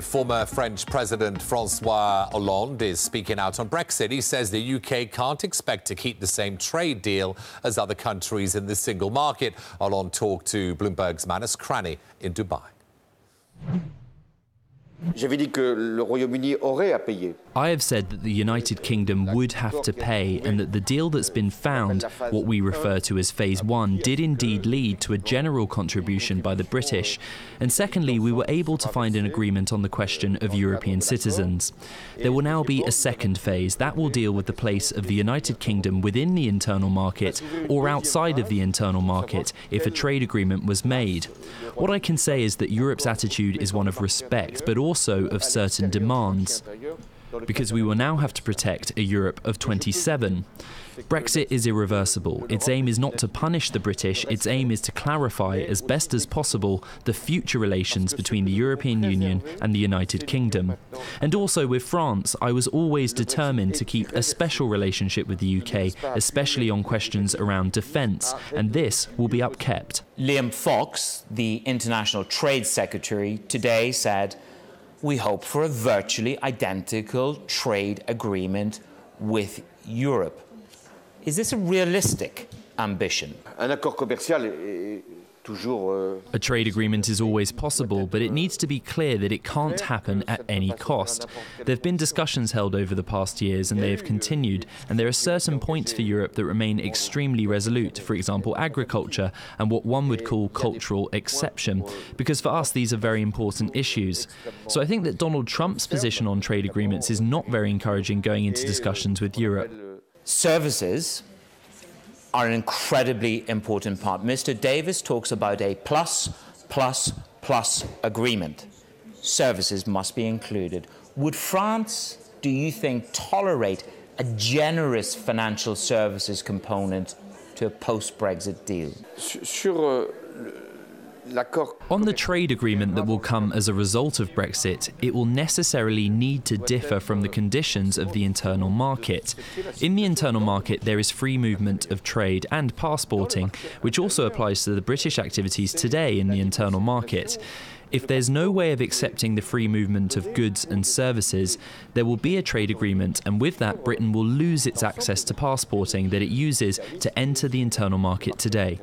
Former French President Francois Hollande is speaking out on Brexit. He says the UK can't expect to keep the same trade deal as other countries in the single market. Hollande talked to Bloomberg's Manus Cranny in Dubai. I have said that the United Kingdom would have to pay, and that the deal that's been found, what we refer to as Phase 1, did indeed lead to a general contribution by the British. And secondly, we were able to find an agreement on the question of European citizens. There will now be a second phase. That will deal with the place of the United Kingdom within the internal market or outside of the internal market if a trade agreement was made. What I can say is that Europe's attitude is one of respect, but also of certain demands, because we will now have to protect a Europe of 27. Brexit is irreversible. Its aim is not to punish the British, its aim is to clarify as best as possible the future relations between the European Union and the United Kingdom. And also with France, I was always determined to keep a special relationship with the UK, especially on questions around defence, and this will be upkept. Liam Fox, the International Trade Secretary, today said, "We hope for a virtually identical trade agreement with Europe." Is this a realistic ambition? A trade agreement is always possible, but it needs to be clear that it can't happen at any cost. There have been discussions held over the past years, and they have continued, and there are certain points for Europe that remain extremely resolute, for example agriculture and what one would call cultural exception, because for us these are very important issues. So I think that Donald Trump's position on trade agreements is not very encouraging going into discussions with Europe. Services are an incredibly important part. Mr. Davis talks about a plus agreement. Services must be included. Would France, do you think, tolerate a generous financial services component to a post-Brexit deal? On the trade agreement that will come as a result of Brexit, it will necessarily need to differ from the conditions of the internal market. In the internal market, there is free movement of trade and passporting, which also applies to the British activities today in the internal market. If there's no way of accepting the free movement of goods and services, there will be a trade agreement, and with that, Britain will lose its access to passporting that it uses to enter the internal market today.